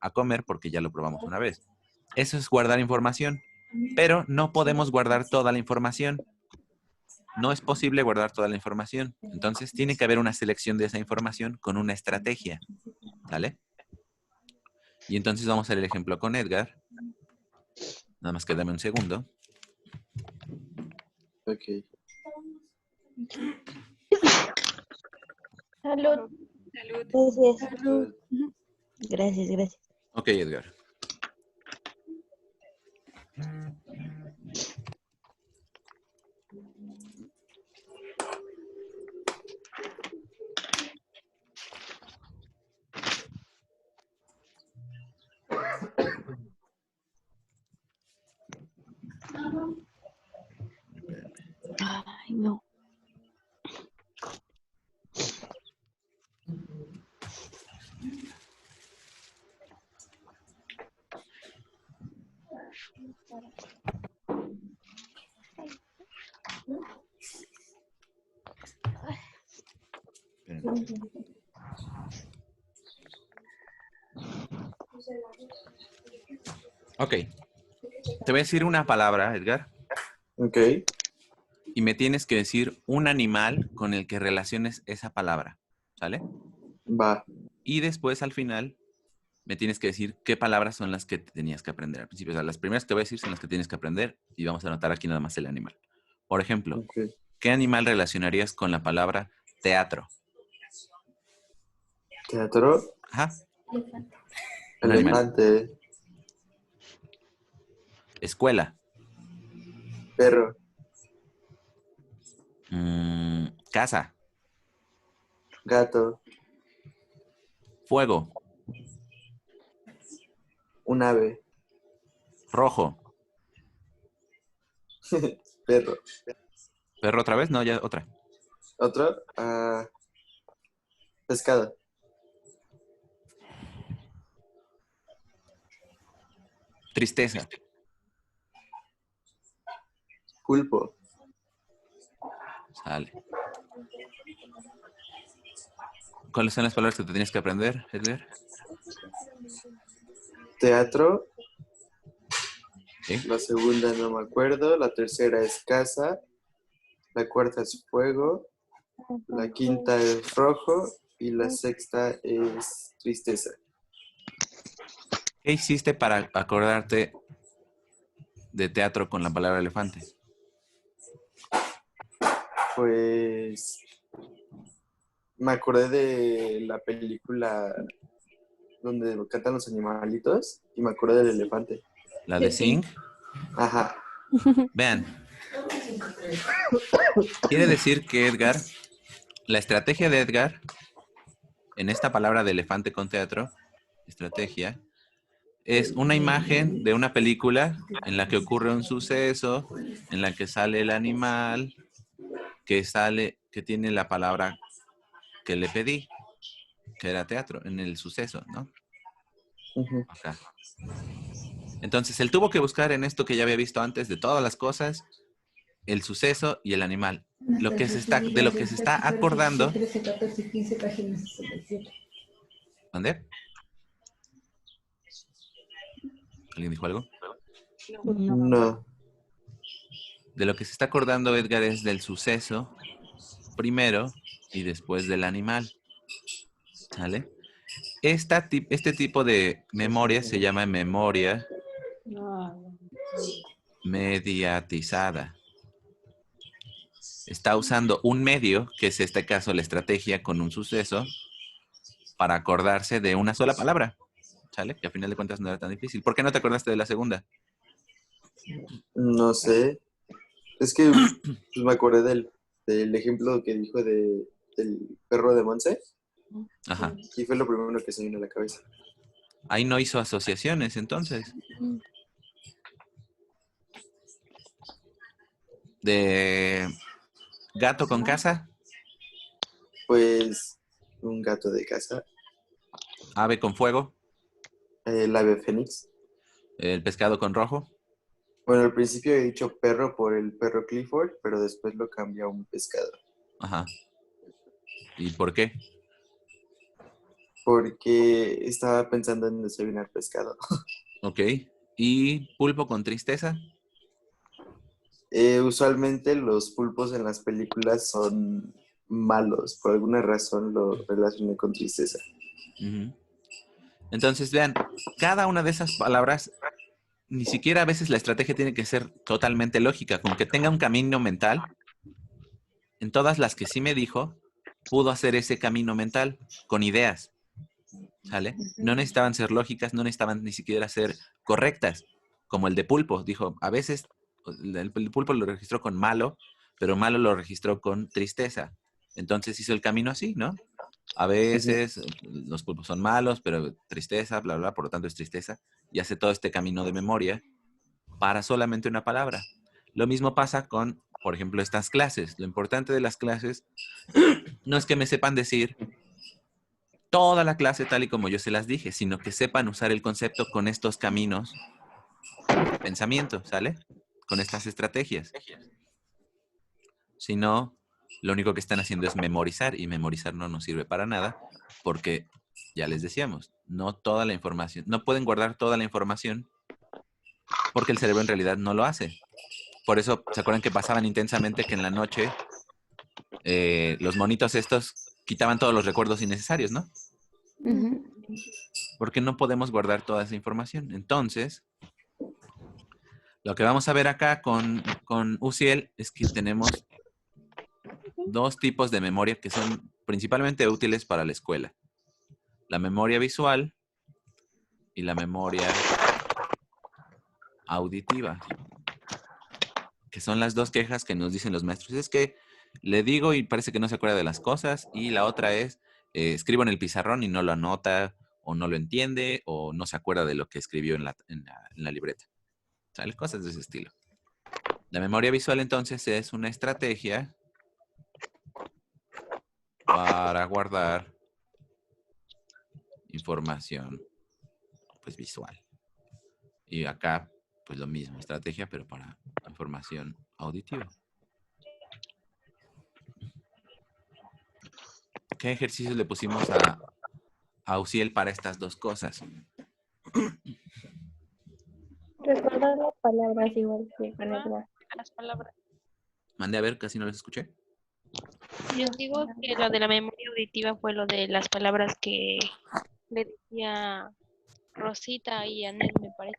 a comer porque ya lo probamos una vez. Eso es guardar información, pero no podemos guardar toda la información. No es posible guardar toda la información. Entonces, tiene que haber una selección de esa información con una estrategia, ¿vale? Y entonces vamos a ver el ejemplo con Edgar. Nada más que dame un segundo. Ok. Salud. Gracias. Gracias. Ok, Edgar. Ok. Te voy a decir una palabra, Edgar. Ok. Y me tienes que decir un animal con el que relaciones esa palabra. ¿Sale? Va. Y después, al final, me tienes que decir qué palabras son las que tenías que aprender al principio. O sea, las primeras que te voy a decir son las que tienes que aprender y vamos a anotar aquí nada más el animal. Por ejemplo, Ok. ¿qué animal relacionarías con la palabra teatro? Teatro. Ajá. Un animal. Elefante. Escuela. Perro. Casa. Gato. Fuego. Un ave. Rojo. Perro. ¿Perro otra vez? No, ya otra. ¿Otro? Pescado. Tristeza. Pulpo. Sale. ¿Cuáles son las palabras que te tienes que aprender, Edgar? Teatro. ¿Sí? La segunda no me acuerdo. La tercera es casa. La cuarta es fuego. La quinta es rojo. Y la sexta es tristeza. ¿Qué hiciste para acordarte de teatro con la palabra elefante? Pues me acordé de la película donde cantan los animalitos y me acordé del elefante. ¿La de Sing? Ajá. Vean. Quiere decir que Edgar, la estrategia de Edgar, en esta palabra de elefante con teatro, estrategia, es una imagen de una película en la que ocurre un suceso, en la que sale el animal, que tiene la palabra que le pedí, que era teatro, en el suceso, ¿no? Ujú. Acá. Entonces, él tuvo que buscar en esto que ya había visto antes, de todas las cosas, el suceso y el animal. De lo que se está acordando. ¿Dónde? ¿Alguien dijo algo? No. De lo que se está acordando Edgar es del suceso primero y después del animal. ¿Sale? Este tipo de memoria se llama memoria mediatizada. Está usando un medio, que es este caso la estrategia con un suceso, para acordarse de una sola palabra. ¿Sale? Que a final de cuentas no era tan difícil. ¿Por qué no te acordaste de la segunda? No sé. Es que pues, me acordé del ejemplo que dijo del perro de Monse. Ajá. Y fue lo primero que se vino a la cabeza. Ahí no hizo asociaciones, entonces. De gato con casa. Pues un gato de casa. Ave con fuego. El ave fénix. El pescado con rojo. Bueno, al principio he dicho perro por el perro Clifford, pero después lo cambié a un pescado. Ajá. ¿Y por qué? Porque estaba pensando en desayunar pescado. Ok. ¿Y pulpo con tristeza? Usualmente los pulpos en las películas son malos. Por alguna razón lo relacioné con tristeza. Uh-huh. Entonces, vean, cada una de esas palabras, ni siquiera a veces la estrategia tiene que ser totalmente lógica. Con que tenga un camino mental, en todas las que sí me dijo, pudo hacer ese camino mental con ideas. ¿Sale? No necesitaban ser lógicas, no necesitaban ni siquiera ser correctas, como el de pulpo. Dijo, a veces el pulpo lo registró con malo, pero malo lo registró con tristeza. Entonces hizo el camino así, ¿no? A veces los pulpos son malos, pero tristeza, bla, bla, por lo tanto es tristeza. Y hace todo este camino de memoria para solamente una palabra. Lo mismo pasa con, por ejemplo, estas clases. Lo importante de las clases no es que me sepan decir toda la clase tal y como yo se las dije, sino que sepan usar el concepto con estos caminos pensamiento, ¿sale? Con estas estrategias. Si no, lo único que están haciendo es memorizar, y memorizar no nos sirve para nada, porque ya les decíamos, no toda la información, no pueden guardar toda la información, porque el cerebro en realidad no lo hace. Por eso, ¿se acuerdan que pasaban intensamente que en la noche los monitos estos quitaban todos los recuerdos innecesarios, ¿no? Porque no podemos guardar toda esa información. Entonces, lo que vamos a ver acá con UCL es que tenemos dos tipos de memoria que son principalmente útiles para la escuela. La memoria visual y la memoria auditiva. Que son las dos quejas que nos dicen los maestros. Es que le digo y parece que no se acuerda de las cosas. Y la otra es, escribo en el pizarrón y no lo anota, o no lo entiende, o no se acuerda de lo que escribió en la libreta. ¿Sale? Cosas de ese estilo. La memoria visual, entonces, es una estrategia para guardar información, pues, visual. Y acá, pues, lo mismo, estrategia, pero para información auditiva. ¿Qué ejercicios le pusimos a UCL para estas dos cosas? Recordar las palabras igual que con el lenguaje. Las palabras. Mandé a ver, casi no las escuché. Yo digo que lo de la memoria auditiva fue lo de las palabras que le decía Rosita y Anel, me parece.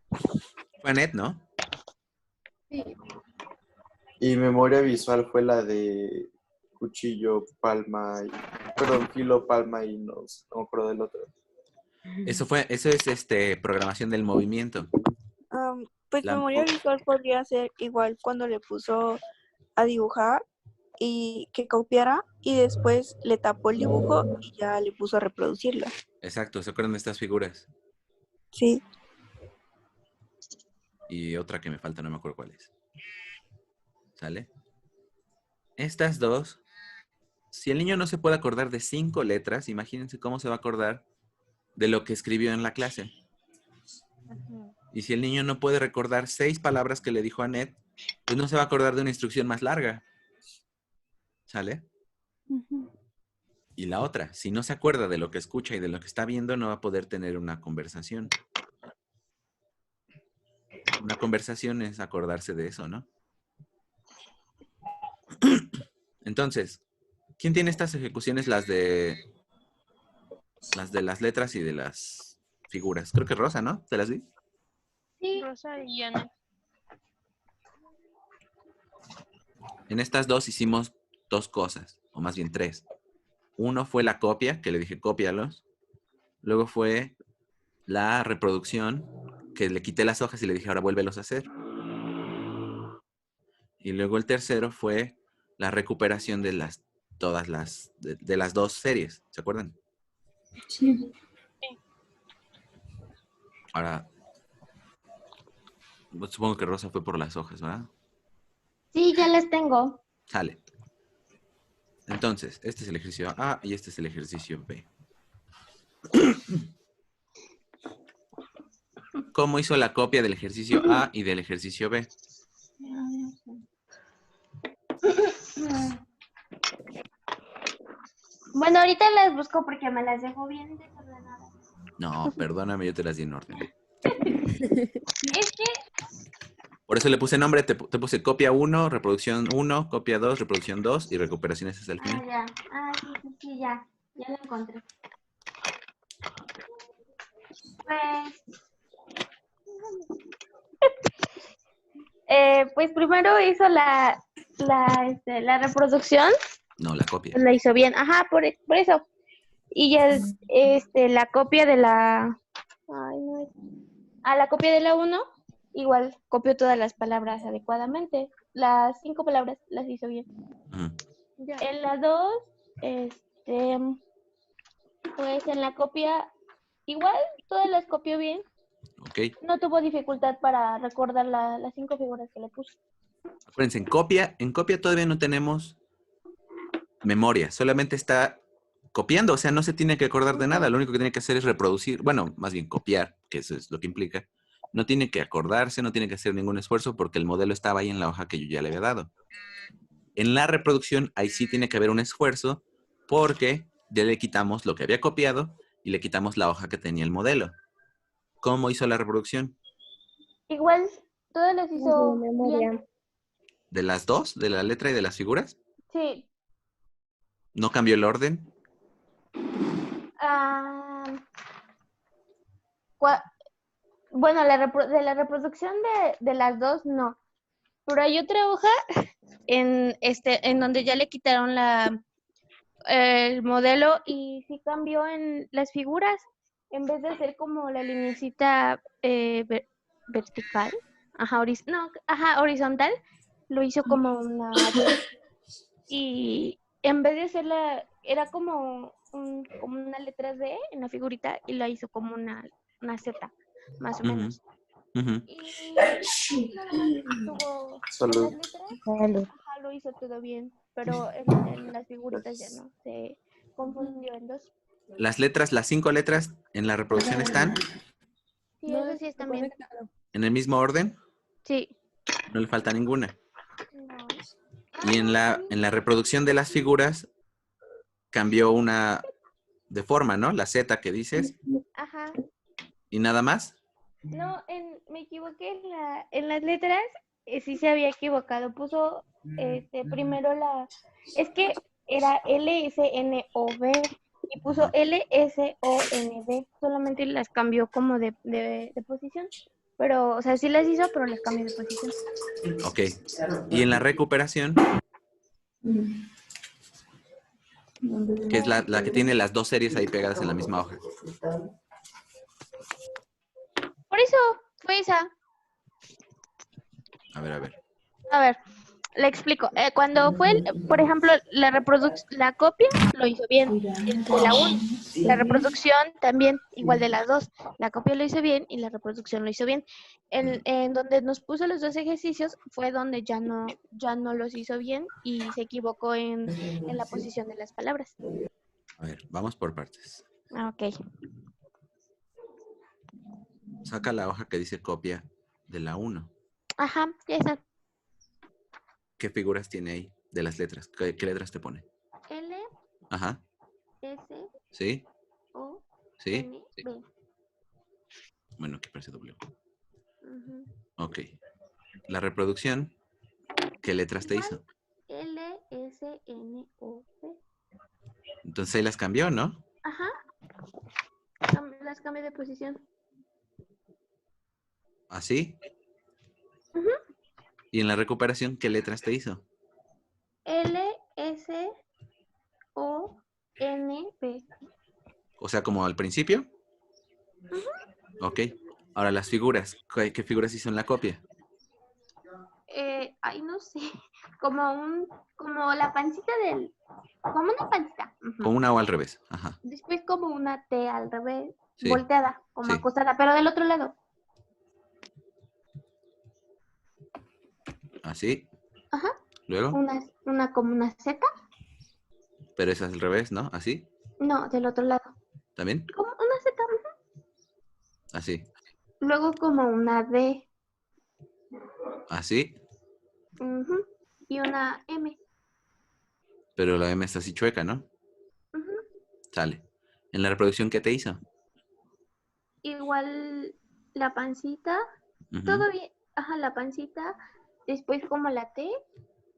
Fue Anet, ¿no? Sí. Y memoria visual fue la de cuchillo, palma, filo, palma y no me acuerdo del otro. Eso es programación del movimiento. Pues memoria visual podría ser igual cuando le puso a dibujar y que copiara y después le tapó el dibujo y ya le puso a reproducirlo. Exacto, ¿se acuerdan de estas figuras? Sí. Y otra que me falta, no me acuerdo cuál es. ¿Sale? Estas dos, si el niño no se puede acordar de 5 letras, imagínense cómo se va a acordar de lo que escribió en la clase. Y si el niño no puede recordar 6 palabras que le dijo Anet, pues no se va a acordar de una instrucción más larga. ¿Sale? Y la otra, si no se acuerda de lo que escucha y de lo que está viendo, no va a poder tener una conversación. Una conversación es acordarse de eso, ¿no? Entonces, ¿quién tiene estas ejecuciones? Las de las letras y de las figuras. Creo que Rosa, ¿no? ¿Te las di? Sí. Rosa y Anel. En estas dos hicimos 2 cosas, o más bien 3. Uno fue la copia, que le dije cópialos. Luego fue la reproducción, que le quité las hojas y le dije ahora vuélvelos a hacer. Y luego el tercero fue la recuperación de todas las 2 series. ¿Se acuerdan? Sí. Ahora, supongo que Rosa fue por las hojas, ¿verdad? Sí, ya las tengo. Sale. Entonces, este es el ejercicio A y este es el ejercicio B. ¿Cómo hizo la copia del ejercicio A y del ejercicio B? Bueno, ahorita las busco porque me las dejo bien desordenadas. No, perdóname, yo te las di en orden. Es que Por eso le puse nombre, te puse copia 1, reproducción 1, copia 2, reproducción 2 y recuperaciones hasta el final. ya. Sí, ya la encontré. Pues primero hizo la reproducción. No, la copia. La hizo bien. Ajá, por eso. Y ya la copia de la... la copia de la 1, igual copió todas las palabras adecuadamente. Las 5 palabras las hizo bien. En la 2, pues en la copia, igual todas las copió bien. Ok. No tuvo dificultad para recordar las 5 figuras que le puso. Acuérdense, en copia todavía no tenemos memoria, solamente está copiando, o sea, no se tiene que acordar de nada, lo único que tiene que hacer es reproducir, bueno, más bien copiar, que eso es lo que implica, No tiene que acordarse, no tiene que hacer ningún esfuerzo porque el modelo estaba ahí en la hoja que yo ya le había dado. En la reproducción, ahí sí tiene que haber un esfuerzo porque ya le quitamos lo que había copiado y le quitamos la hoja que tenía el modelo. ¿Cómo hizo la reproducción? Igual, todas las hizo bien. ¿De las dos? ¿De la letra y de las figuras? Sí. ¿No cambió el orden? Bueno, de la reproducción de las dos, no. Pero hay otra hoja en donde ya le quitaron el modelo y sí cambió en las figuras. En vez de hacer como la lineecita vertical, horizontal, lo hizo como una y en vez de hacerla, era como una letra D en la figurita y la hizo como una Z, más o menos. Y Salud. lo hizo todo bien, pero en las figuritas ya no, se confundió en dos. ¿Las letras, las 5 letras en la reproducción están Sí, eso sí está bien. en el mismo orden? Sí. No le falta ninguna. No. Y en la reproducción de las figuras cambió una de forma, ¿no? La Z que dices. Ajá. ¿Y nada más? No, me equivoqué en las letras, sí se había equivocado. Puso primero es que era LSNOV y puso LSOND. Solamente las cambió como de posición. Pero, o sea, sí las hizo, pero las cambió de posición. Ok. Y en la recuperación, que es la que tiene las dos series ahí pegadas en la misma hoja. Por eso fue esa. A ver. A ver, le explico. Cuando fue, por ejemplo, la copia lo hizo bien, de la 1. La reproducción también, igual de las dos. La copia lo hizo bien y la reproducción lo hizo bien. En donde nos puso los dos ejercicios fue donde ya no los hizo bien y se equivocó en la posición de las palabras. A ver, vamos por partes. Ok. Saca la hoja que dice copia de la 1. Ajá, esa. ¿Qué figuras tiene ahí de las letras? ¿Qué letras te pone? L, Ajá. S, ¿Sí? O, ¿Sí? N, B. Bueno, aquí parece W. Ujú. Ok. La reproducción, ¿qué letras te hizo? L, S, N, O, B. Entonces ahí las cambió, ¿no? Ajá. Las cambié de posición. ¿Así? Ujú. Y en la recuperación, ¿qué letras te hizo? L, S, O, N, B. O sea, como al principio. Ok. Ahora las figuras. ¿Qué figuras hizo en la copia? No sé. Como la pancita como una pancita. Ujú. Con una o al revés. Ajá. Después como una T al revés, Sí. volteada, como Sí. acostada, pero del otro lado. Así. Ajá. Luego. Una como una Z. Pero esa es al revés, ¿no? Así. No, del otro lado. ¿También? Como una Z. Ujú. Así. Luego como una D. Así. Ujú. Y una M. Pero la M está así chueca, ¿no? Ujú. Sale. ¿En la reproducción qué te hizo? Igual la pancita. Ujú. Todo bien. Ajá, la pancita. Después como la T,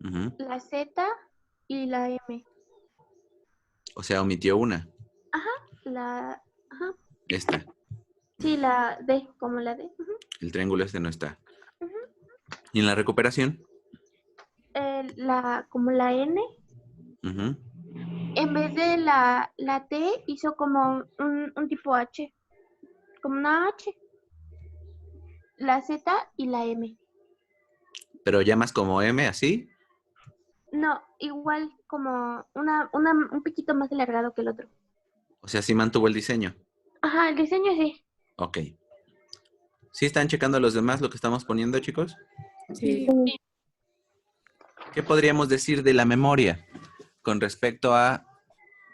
Ujú. la Z y la M. O sea, omitió una. Ajá, Esta. sí, la D, como la D. Ujú. El triángulo este no está. Ujú. ¿Y en la recuperación? Como la N, Ujú. en vez de la T, hizo como un tipo H, como una H, la Z y la M. Pero llamas como M, así. No, igual como un poquito más alargado que el otro. O sea, sí mantuvo el diseño. Ajá, el diseño sí. Ok. ¿Sí están checando los demás lo que estamos poniendo, chicos? Sí. ¿Qué podríamos decir de la memoria con respecto a...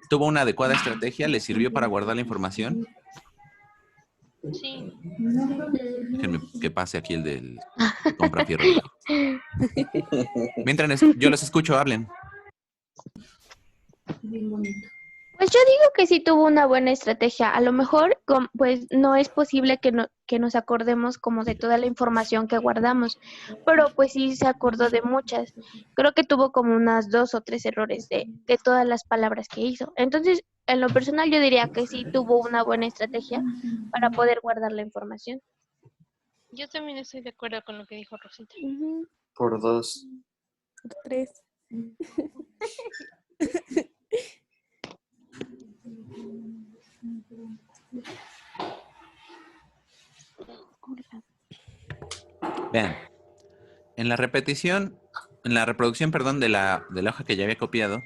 ¿Tuvo una adecuada estrategia? ¿Le sirvió para guardar la información? Sí. Déjenme que pase aquí el del que compra fierro. Mientras yo los escucho, hablen. Pues yo digo que sí tuvo una buena estrategia. A lo mejor, pues no es posible que nos acordemos como de toda la información que guardamos, pero pues sí se acordó de muchas. Creo que tuvo como unas 2 o 3 errores de todas las palabras que hizo. Entonces, en lo personal yo diría que sí tuvo una buena estrategia para poder guardar la información. Yo también estoy de acuerdo con lo que dijo Rosita. Por 2. 3. Vean, en la reproducción, perdón, de la hoja que ya había copiado,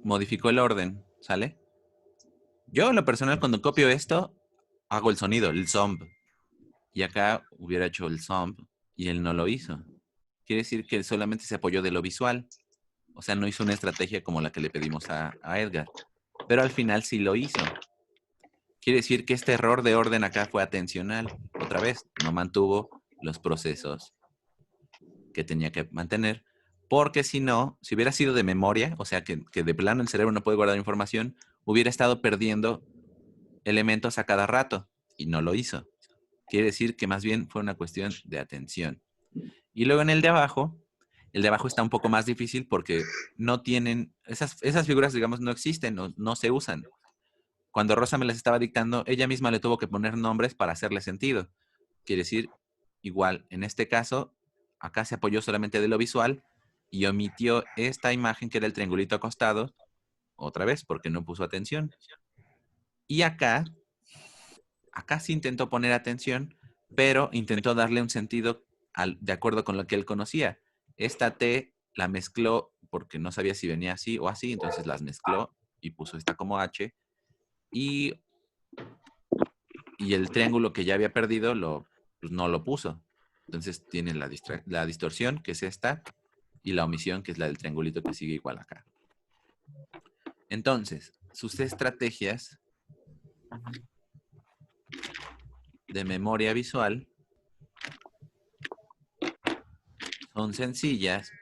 modificó el orden, ¿sale? Yo, en lo personal, cuando copio esto, hago el sonido, el zomb. Y acá hubiera hecho el zomb y él no lo hizo. Quiere decir que él solamente se apoyó de lo visual. O sea, no hizo una estrategia como la que le pedimos a Edgar. Pero al final sí lo hizo. Quiere decir que este error de orden acá fue atencional. Otra vez, no mantuvo los procesos que tenía que mantener. Porque si no, si hubiera sido de memoria, o sea, que de plano el cerebro no puede guardar información, hubiera estado perdiendo elementos a cada rato. Y no lo hizo. Quiere decir que más bien fue una cuestión de atención. Y luego en el de abajo está un poco más difícil porque no tienen, esas figuras, digamos, no existen, no se usan. Cuando Rosa me las estaba dictando, ella misma le tuvo que poner nombres para hacerle sentido. Quiere decir, igual, en este caso, acá se apoyó solamente de lo visual y omitió esta imagen que era el triangulito acostado, otra vez, porque no puso atención. Y acá sí intentó poner atención, pero intentó darle un sentido de acuerdo con lo que él conocía. Esta T la mezcló porque no sabía si venía así o así, entonces las mezcló y puso esta como H. Y el triángulo que ya había perdido pues no lo puso. Entonces tiene la distorsión, que es esta, y la omisión, que es la del triangulito que sigue igual acá. Entonces, sus estrategias de memoria visual son sencillas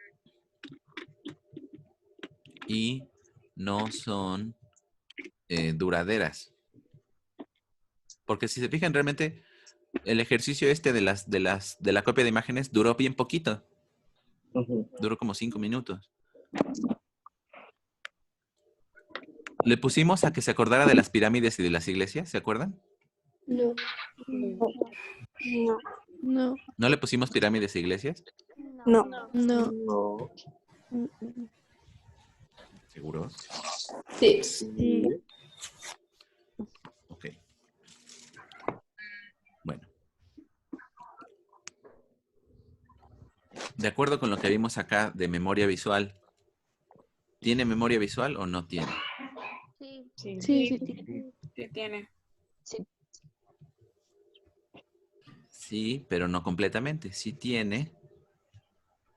y no son duraderas. Porque si se fijan, realmente el ejercicio este de la copia de imágenes duró bien poquito. Duró como 5 minutos. Le pusimos a que se acordara de las pirámides y de las iglesias, ¿se acuerdan? No. No. ¿No le pusimos pirámides e iglesias? No. No. ¿Seguros? Sí. Sí. Ok. Bueno. De acuerdo con lo que vimos acá de memoria visual, ¿tiene memoria visual o no tiene? Sí, Sí. tiene. Sí, pero no completamente. Sí tiene,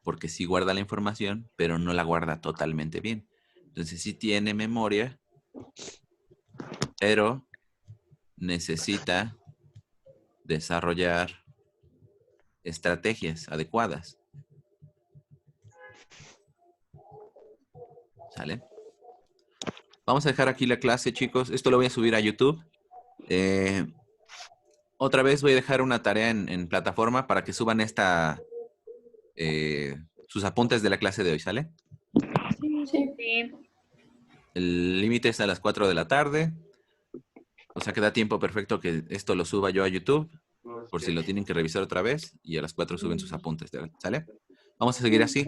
porque sí guarda la información, pero no la guarda totalmente bien. Entonces sí tiene memoria, pero necesita desarrollar estrategias adecuadas. ¿Sale? Vamos a dejar aquí la clase, chicos. Esto lo voy a subir a YouTube. Otra vez voy a dejar una tarea en plataforma para que suban sus apuntes de la clase de hoy, ¿sale? Sí. El límite es a las 4 de la tarde. O sea que da tiempo perfecto que esto lo suba yo a YouTube, por si lo tienen que revisar otra vez, y a las 4 suben sus apuntes, ¿sale? Vamos a seguir así.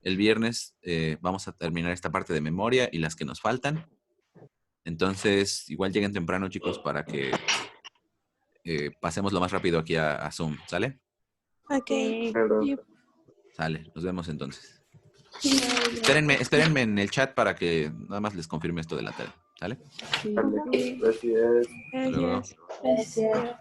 El viernes vamos a terminar esta parte de memoria y las que nos faltan. Entonces, igual lleguen temprano, chicos, para que pasemos lo más rápido aquí a Zoom, ¿sale? Ok. Sale, nos vemos entonces. Espérenme en el chat para que nada más les confirme esto de la tele, ¿sale? Gracias. Hasta luego. Gracias.